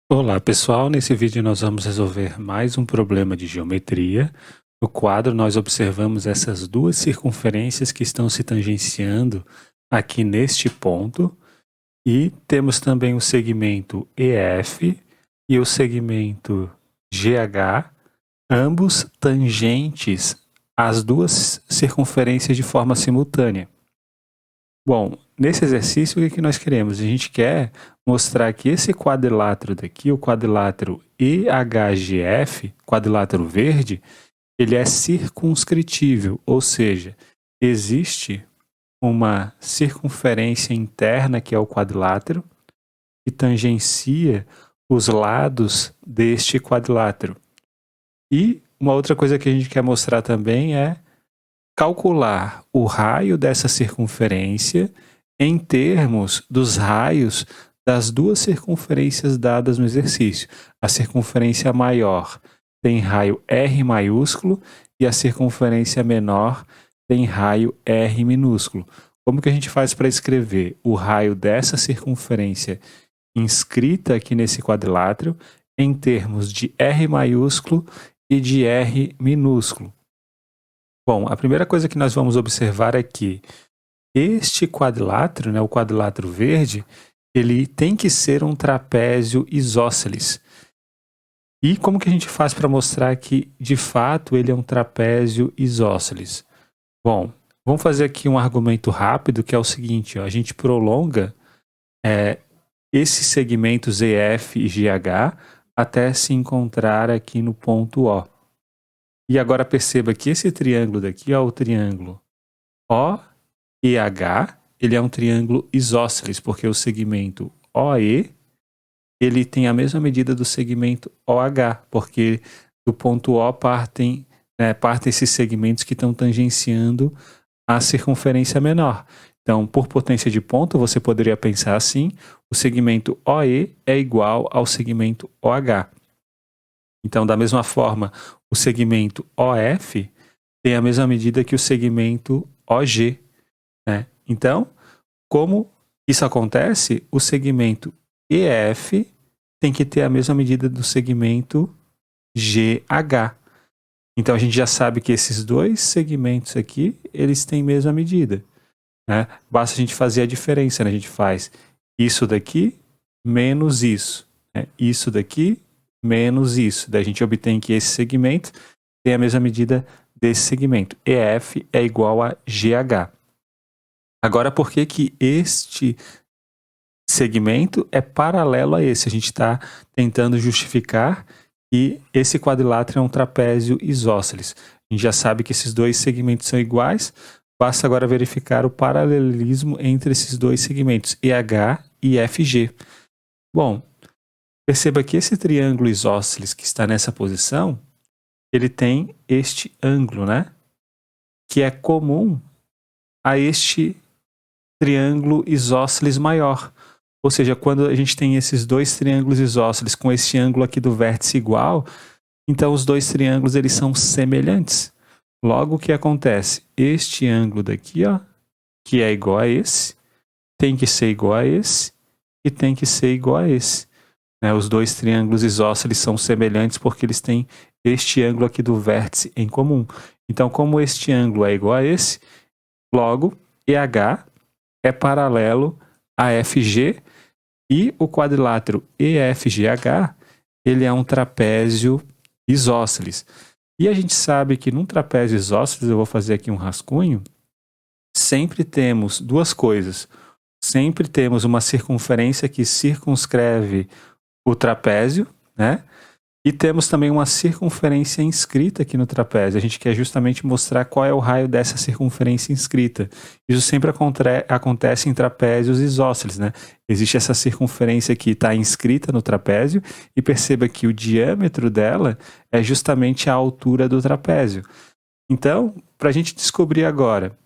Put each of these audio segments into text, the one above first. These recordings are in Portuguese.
Olá pessoal, nesse vídeo nós vamos resolver mais um problema de geometria. No quadro nós observamos essas duas circunferências que estão se tangenciando aqui neste ponto e temos também o segmento EF e o segmento GH, ambos tangentes às duas circunferências de forma simultânea. Bom, nesse exercício, o que nós queremos? A gente quer mostrar que esse quadrilátero daqui, o quadrilátero EHGF, quadrilátero verde, ele é circunscritível, ou seja, existe uma circunferência interna que é o quadrilátero que tangencia os lados deste quadrilátero. E uma outra coisa que a gente quer mostrar também é calcular o raio dessa circunferência em termos dos raios das duas circunferências dadas no exercício. A circunferência maior tem raio R maiúsculo e a circunferência menor tem raio R minúsculo. Como que a gente faz para escrever o raio dessa circunferência inscrita aqui nesse quadrilátero em termos de R maiúsculo e de R minúsculo? Bom, a primeira coisa que nós vamos observar é que este quadrilátero, o quadrilátero verde, ele tem que ser um trapézio isósceles. E como que a gente faz para mostrar que, de fato, ele é um trapézio isósceles? Bom, vamos fazer aqui um argumento rápido, que é o seguinte, a gente prolonga esses segmentos EF e GH até se encontrar aqui no ponto O. E agora perceba que esse triângulo daqui, o triângulo OEH, ele é um triângulo isósceles, porque o segmento OE, ele tem a mesma medida do segmento OH, porque do ponto O partem esses segmentos que estão tangenciando a circunferência menor. Então, por potência de ponto, você poderia pensar assim, o segmento OE é igual ao segmento OH. Então, da mesma forma, o segmento OF tem a mesma medida que o segmento OG. Então, como isso acontece, o segmento EF tem que ter a mesma medida do segmento GH. Então, a gente já sabe que esses dois segmentos aqui, eles têm a mesma medida. Basta a gente fazer a diferença. A gente faz isso daqui menos isso. Isso daqui menos isso. Daí a gente obtém que esse segmento tem a mesma medida desse segmento. EF é igual a GH. Agora, por que que este segmento é paralelo a esse? A gente está tentando justificar que esse quadrilátero é um trapézio isósceles. A gente já sabe que esses dois segmentos são iguais, basta agora verificar o paralelismo entre esses dois segmentos, EH e FG. Bom, perceba que esse triângulo isósceles que está nessa posição, ele tem este ângulo, que é comum a este triângulo isósceles maior. Ou seja, quando a gente tem esses dois triângulos isósceles com esse ângulo aqui do vértice igual, então os dois triângulos eles são semelhantes. Logo, o que acontece? Este ângulo daqui, que é igual a esse, tem que ser igual a esse e tem que ser igual a esse. Os dois triângulos isósceles são semelhantes porque eles têm este ângulo aqui do vértice em comum. Então, como este ângulo é igual a esse, logo, EH é paralelo a FG e o quadrilátero EFGH, ele é um trapézio isósceles. E a gente sabe que num trapézio isósceles, eu vou fazer aqui um rascunho, sempre temos duas coisas. Sempre temos uma circunferência que circunscreve o trapézio, e temos também uma circunferência inscrita aqui no trapézio. A gente quer justamente mostrar qual é o raio dessa circunferência inscrita. Isso sempre acontece em trapézios isósceles, Existe essa circunferência que está inscrita no trapézio e perceba que o diâmetro dela é justamente a altura do trapézio. Então, para a gente descobrir agora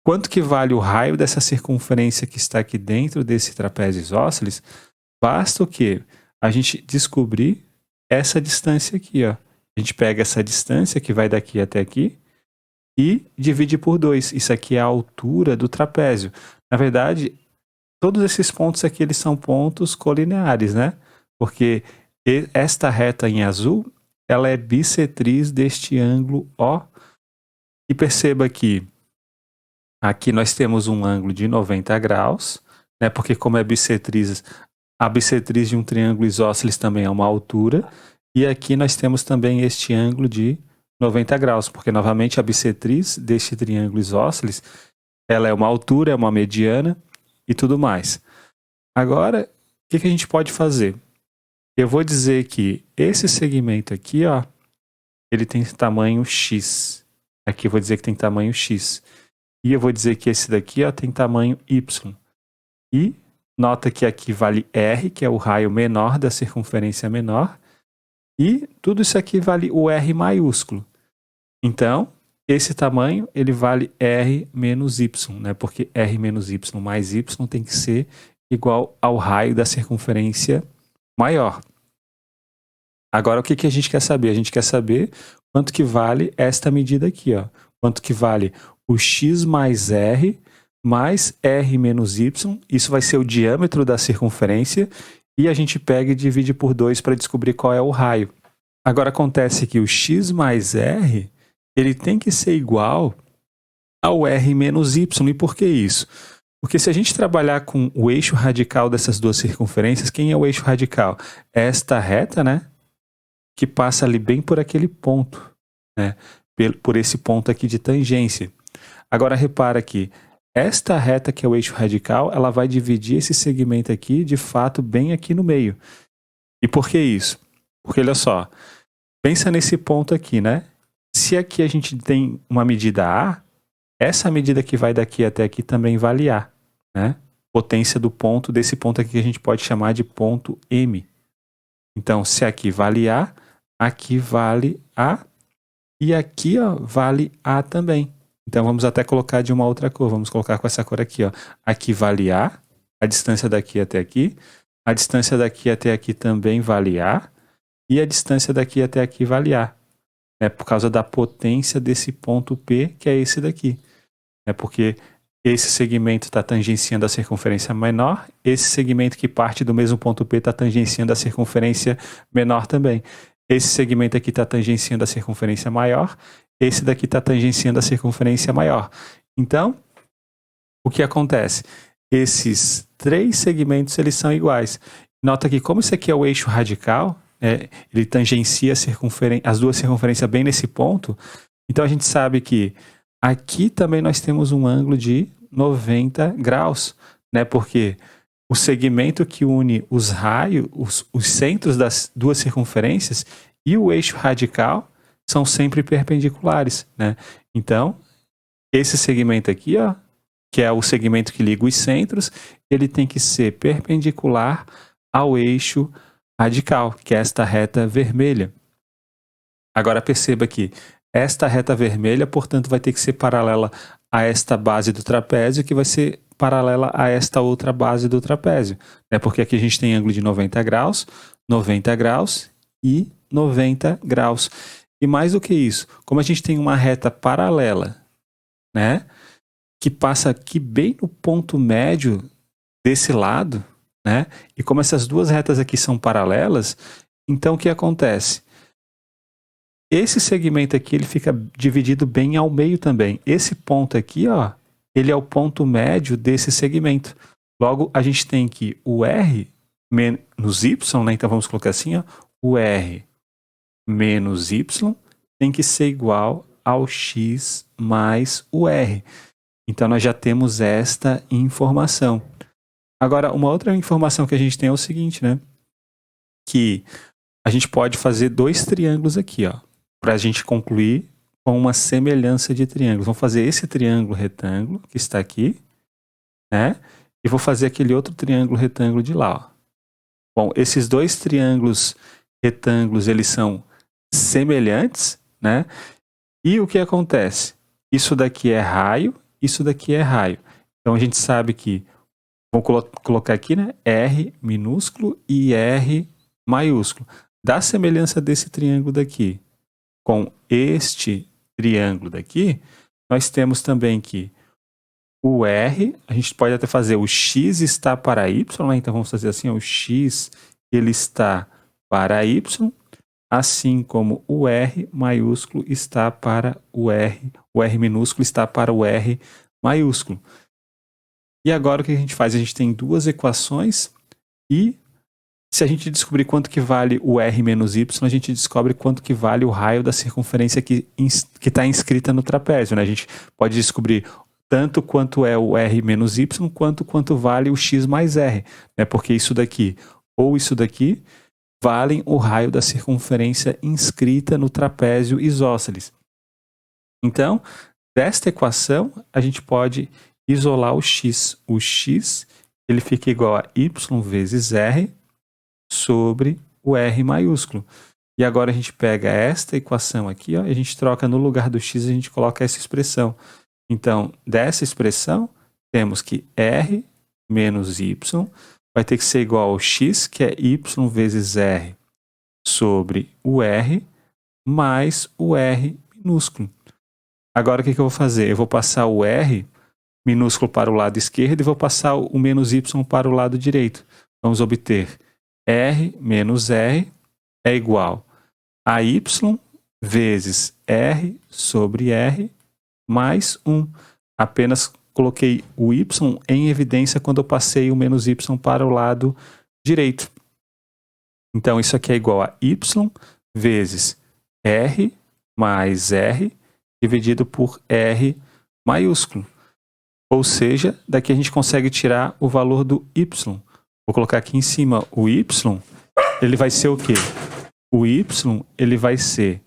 quanto que vale o raio dessa circunferência que está aqui dentro desse trapézio isósceles, basta o quê? A gente descobrir essa distância aqui, A gente pega essa distância que vai daqui até aqui e divide por 2. Isso aqui é a altura do trapézio. Na verdade, todos esses pontos aqui eles são pontos colineares, Porque esta reta em azul, ela é bissetriz deste ângulo O. E perceba que aqui nós temos um ângulo de 90 graus, né? Porque como é bissetriz, a bissetriz de um triângulo isósceles também é uma altura. E aqui nós temos também este ângulo de 90 graus, porque novamente a bissetriz deste triângulo isósceles, ela é uma altura, é uma mediana e tudo mais. Agora, o que a gente pode fazer? Eu vou dizer que esse segmento aqui, ó, ele tem tamanho x. Aqui eu vou dizer que tem tamanho x. E eu vou dizer que esse daqui, ó, tem tamanho y. E nota que aqui vale r, que é o raio menor da circunferência menor. E tudo isso aqui vale o r maiúsculo. Então, esse tamanho, ele vale r menos y, né? Porque r menos y mais y tem que ser igual ao raio da circunferência maior. Agora, o que a gente quer saber? A gente quer saber quanto que vale esta medida aqui, ó. Quanto que vale o x mais r menos y. Isso vai ser o diâmetro da circunferência. E a gente pega e divide por 2 para descobrir qual é o raio. Agora, acontece que o x mais r, ele tem que ser igual ao r menos y. E por que isso? Porque se a gente trabalhar com o eixo radical dessas duas circunferências, quem é o eixo radical? É esta reta, né? Que passa ali bem por aquele ponto, né? Por esse ponto aqui de tangência. Agora, repara que esta reta que é o eixo radical, ela vai dividir esse segmento aqui, de fato, bem aqui no meio. E por que isso? Porque, olha só, pensa nesse ponto aqui, né? Se aqui a gente tem uma medida A, essa medida que vai daqui até aqui também vale A, né? Potência do ponto, desse ponto aqui que a gente pode chamar de ponto M. Então, se aqui vale A, aqui vale A, e aqui, ó, vale A também. Então, vamos até colocar de uma outra cor. Vamos colocar com essa cor aqui, ó. Aqui vale A, a distância daqui até aqui. A distância daqui até aqui também vale A. E a distância daqui até aqui vale A. Né? Por causa da potência desse ponto P, que é esse daqui. É porque esse segmento está tangenciando a circunferência menor. Esse segmento que parte do mesmo ponto P está tangenciando a circunferência menor também. Esse segmento aqui está tangenciando a circunferência maior. Esse daqui está tangenciando a circunferência maior. Então, o que acontece? Esses três segmentos, eles são iguais. Nota que como isso aqui é o eixo radical, ele tangencia as duas circunferências bem nesse ponto, então a gente sabe que aqui também nós temos um ângulo de 90 graus, né? Porque o segmento que une os raios, os centros das duas circunferências e o eixo radical são sempre perpendiculares, né? Então, esse segmento aqui, ó, que é o segmento que liga os centros, ele tem que ser perpendicular ao eixo radical, que é esta reta vermelha. Agora perceba que esta reta vermelha, portanto, vai ter que ser paralela a esta base do trapézio, que vai ser paralela a esta outra base do trapézio, né? Porque aqui a gente tem ângulo de 90 graus e 90 graus. E mais do que isso, como a gente tem uma reta paralela, né, que passa aqui bem no ponto médio desse lado, né, e como essas duas retas aqui são paralelas, então o que acontece? Esse segmento aqui, ele fica dividido bem ao meio também. Esse ponto aqui, ó, ele é o ponto médio desse segmento. Logo, a gente tem que o R menos Y, né, então vamos colocar assim, ó, o R menos y tem que ser igual ao x mais o r. Então, nós já temos esta informação. Agora, uma outra informação que a gente tem é o seguinte, né? Que a gente pode fazer dois triângulos aqui, ó, para a gente concluir com uma semelhança de triângulos. Vamos fazer esse triângulo retângulo que está aqui, né? E vou fazer aquele outro triângulo retângulo de lá, ó. Bom, esses dois triângulos retângulos, eles são semelhantes, né? E o que acontece? Isso daqui é raio, isso daqui é raio. Então a gente sabe que, vamos colocar aqui, né? R minúsculo e R maiúsculo. Da semelhança desse triângulo daqui com este triângulo daqui, nós temos também que o R, a gente pode até fazer o x está para y, né? Então vamos fazer assim, ó, o x ele está para y, assim como o R maiúsculo está para o R minúsculo está para o R maiúsculo. E agora o que a gente faz? A gente tem duas equações e se a gente descobrir quanto que vale o R menos Y, a gente descobre quanto que vale o raio da circunferência que está inscrita no trapézio, né? A gente pode descobrir tanto quanto é o R menos Y, quanto vale o X mais R, né? Porque isso daqui ou isso daqui valem o raio da circunferência inscrita no trapézio isósceles. Então, desta equação, a gente pode isolar o x. O x ele fica igual a y vezes r sobre o r maiúsculo. E agora a gente pega esta equação aqui, ó, e a gente troca no lugar do x, a gente coloca essa expressão. Então, dessa expressão, temos que r menos y vai ter que ser igual ao x, que é y vezes r sobre o r, mais o r minúsculo. Agora, o que eu vou fazer? Eu vou passar o r minúsculo para o lado esquerdo e vou passar o menos y para o lado direito. Vamos obter r menos r é igual a y vezes r sobre r mais 1. Apenas coloquei o y em evidência quando eu passei o menos y para o lado direito. Então, isso aqui é igual a y vezes r mais r dividido por r maiúsculo. Ou seja, daqui a gente consegue tirar o valor do y. Vou colocar aqui em cima o y, ele vai ser o quê? O y ele vai ser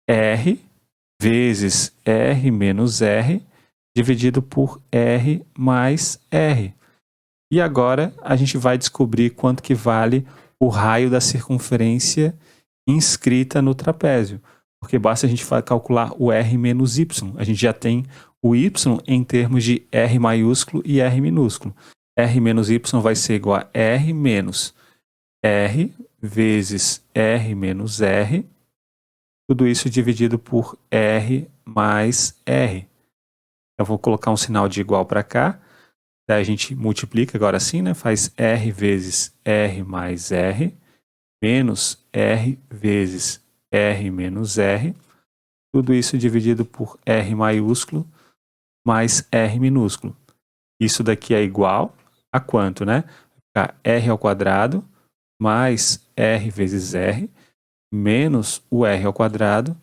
r vezes r menos r dividido por r mais r. E agora a gente vai descobrir quanto que vale o raio da circunferência inscrita no trapézio. Porque basta a gente calcular o r menos y. A gente já tem o y em termos de r maiúsculo e r minúsculo. R menos y vai ser igual a r menos r vezes r menos r. Tudo isso dividido por r mais r. Eu vou colocar um sinal de igual para cá. Daí a gente multiplica agora sim, né? Faz r vezes r mais r menos r vezes r menos r. Tudo isso dividido por r maiúsculo mais r minúsculo. Isso daqui é igual a quanto, né? Vai ficar r ao quadrado mais r vezes r menos o r ao quadrado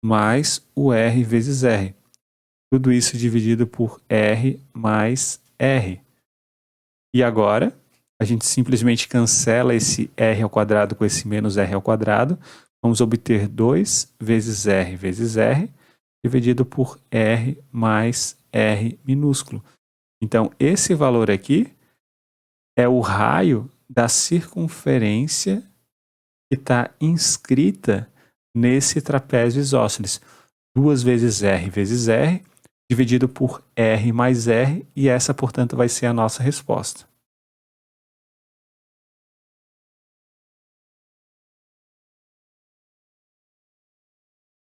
mais o r vezes r. Tudo isso dividido por r mais r. E agora, a gente simplesmente cancela esse r ao quadrado com esse menos r ao quadrado. Vamos obter 2 vezes r dividido por r mais r minúsculo. Então, esse valor aqui é o raio da circunferência que está inscrita nesse trapézio isósceles. 2 vezes r dividido por r mais r, e essa, portanto, vai ser a nossa resposta.